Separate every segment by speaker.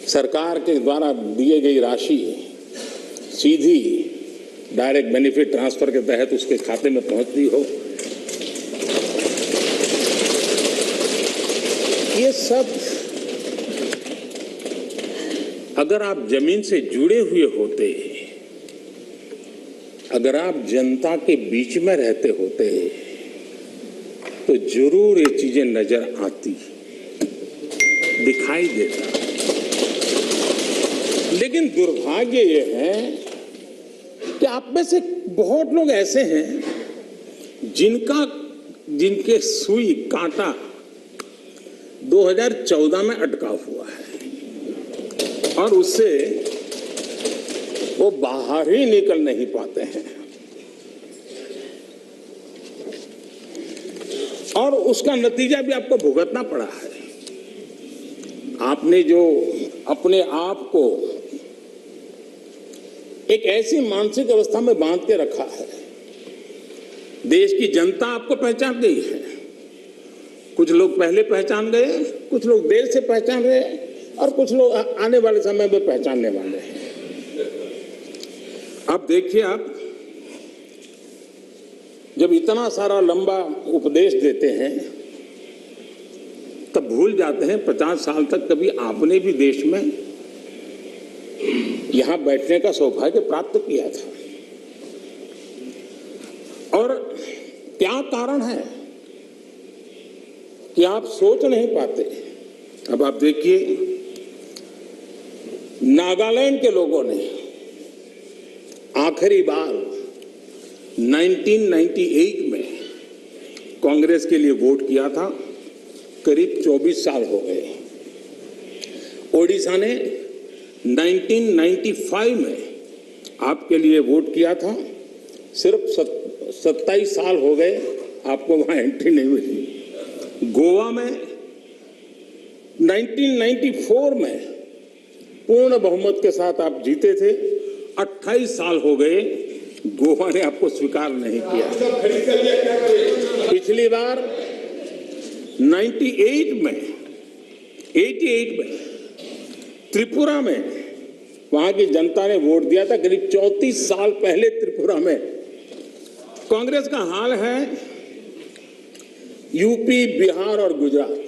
Speaker 1: सरकार के द्वारा दिए गई राशि सीधी डायरेक्ट बेनिफिट ट्रांसफर के तहत उसके खाते में पहुंचती हो, ये सब अगर आप जमीन से जुड़े हुए होते, अगर आप जनता के बीच में रहते होते तो जरूर ये चीजें नजर आती, दिखाई देता। लेकिन दुर्भाग्य ये है कि आप में से बहुत लोग ऐसे हैं जिनके सुई कांटा 2014 में अटका हुआ है और उससे वो बाहर ही निकल नहीं पाते हैं और उसका नतीजा भी आपको भुगतना पड़ा है। आपने जो अपने आप को एक ऐसी मानसिक अवस्था में बांध के रखा है, देश की जनता आपको पहचान गई है। कुछ लोग पहले पहचान गए, कुछ लोग देर से पहचान रहे और कुछ लोग आने वाले समय में पहचानने वाले हैं। अब देखिए, आप जब इतना सारा लंबा उपदेश देते हैं तब भूल जाते हैं 50 साल तक कभी आपने भी देश में यहां बैठने का सौभाग्य प्राप्त किया था। और क्या कारण है कि आप सोच नहीं पाते। अब आप देखिए, नागालैंड के लोगों ने आखिरी बार 1998 में कांग्रेस के लिए वोट किया था, करीब 24 साल हो गए। ओडिशा ने 1995 में आपके लिए वोट किया था, सिर्फ 27 साल हो गए, आपको वहां एंट्री नहीं मिली। गोवा में 1994 में पूर्ण बहुमत के साथ आप जीते थे, 28 साल हो गए, गोवा ने आपको स्वीकार नहीं किया। पिछली बार 88 में त्रिपुरा में वहां की जनता ने वोट दिया था, करीब 34 साल पहले त्रिपुरा में। कांग्रेस का हाल है यूपी, बिहार और गुजरात।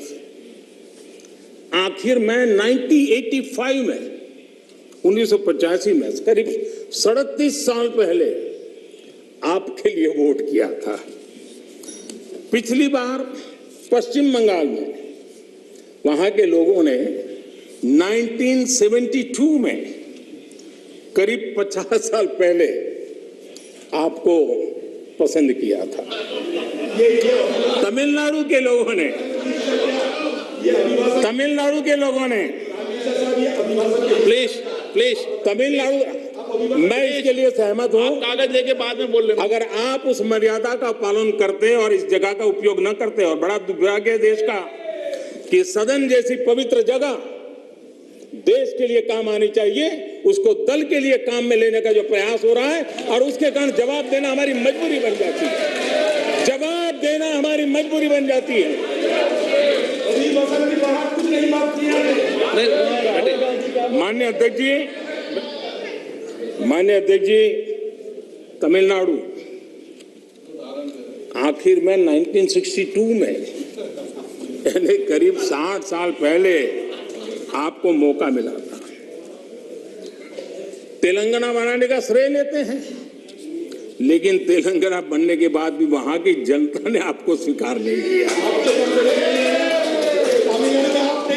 Speaker 1: आखिर में 1985 में 1985 में करीब 37 साल पहले आपके लिए वोट किया था। पिछली बार पश्चिम बंगाल में वहां के लोगों ने 1972 में करीब 50 साल पहले आपको पसंद किया था। तमिलनाडु के लोगों ने प्लीज तमिलनाडु, मैं इसके लिए सहमत हूं। कागज लेके बाद में बोल रहे। अगर आप उस मर्यादा का पालन करते और इस जगह का उपयोग न करते, और बड़ा दुर्भाग्य देश का कि सदन जैसी पवित्र जगह देश के लिए काम आनी चाहिए, उसको दल के लिए काम में लेने का जो प्रयास हो रहा है, और उसके कारण जवाब देना हमारी मजबूरी बन जाती है। जवाब देना हमारी मजबूरी बन जाती है। माननीय अध्यक्ष जी, तमिलनाडु आखिर में 1962 में, यानी करीब 60 साल पहले आपको मौका मिला था। तेलंगाना बनाने का श्रेय लेते हैं, लेकिन तेलंगाना बनने के बाद भी वहां की जनता ने आपको स्वीकार नहीं किया।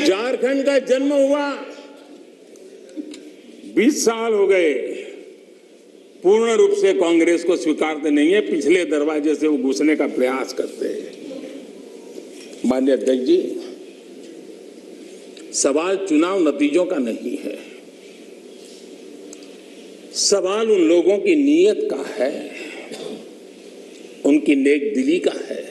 Speaker 1: झारखंड का जन्म हुआ, 20 साल हो गए, पूर्ण रूप से कांग्रेस को स्वीकारते नहीं है, पिछले दरवाजे से वो घुसने का प्रयास करते हैं। माननीय अध्यक्ष जी, सवाल चुनाव नतीजों का नहीं है, सवाल उन लोगों की नीयत का है, उनकी नेक दिली का है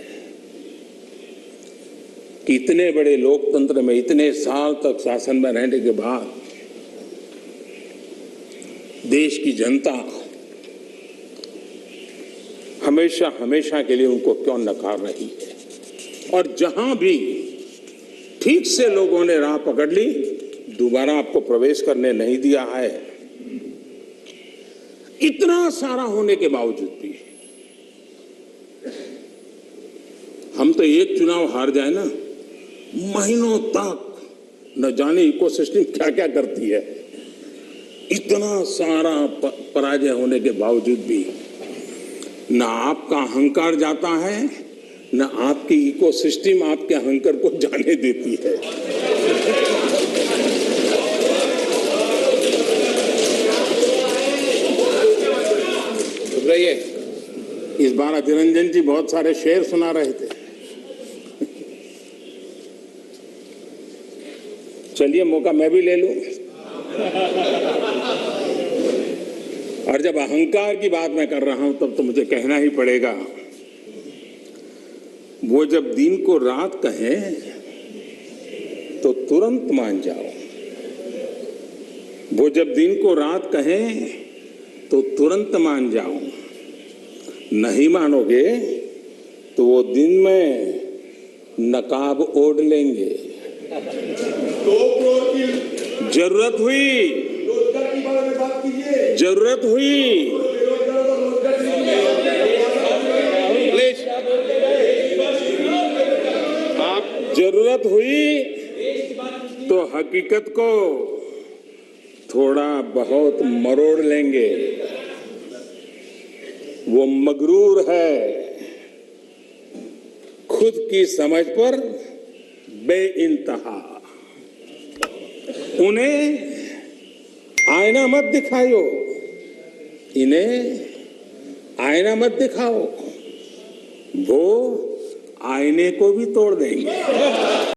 Speaker 1: कि इतने बड़े लोकतंत्र में इतने साल तक शासन में रहने के बाद देश की जनता हमेशा हमेशा के लिए उनको क्यों नकार रही है। और जहां भी ठीक से लोगों ने राह पकड़ ली, दोबारा आपको प्रवेश करने नहीं दिया है। इतना सारा होने के बावजूद भी हम तो एक चुनाव हार जाए ना, महीनों तक न जाने इकोसिस्टम क्या क्या करती है। इतना सारा पराजय होने के बावजूद भी न आपका अहंकार जाता है, न आपकी इकोसिस्टम आपके अहंकार को जाने देती है। इस बार अतिरंजन जी बहुत सारे शेर सुना रहे थे। चलिए मौका मैं भी ले लूं। और जब अहंकार की बात मैं कर रहा हूं तब तो मुझे कहना ही पड़ेगा, वो जब दिन को रात कहें तो तुरंत मान जाओ। वो जब दिन को रात कहें तो तुरंत मान जाओ। नहीं मानोगे तो वो दिन में नकाब ओढ़ लेंगे।
Speaker 2: 2 करोड़ की
Speaker 1: जरूरत हुई,
Speaker 2: रोजगार की बात कीजिए।
Speaker 1: जरूरत हुई प्लीज, आप जरूरत हुई तो हकीकत को थोड़ा बहुत मरोड़ लेंगे। वो मगरूर है, खुद की समझ पर बेइंतहा। उन्हें आईना मत दिखाओ, इन्हें आईना मत दिखाओ, वो आईने को भी तोड़ देंगे।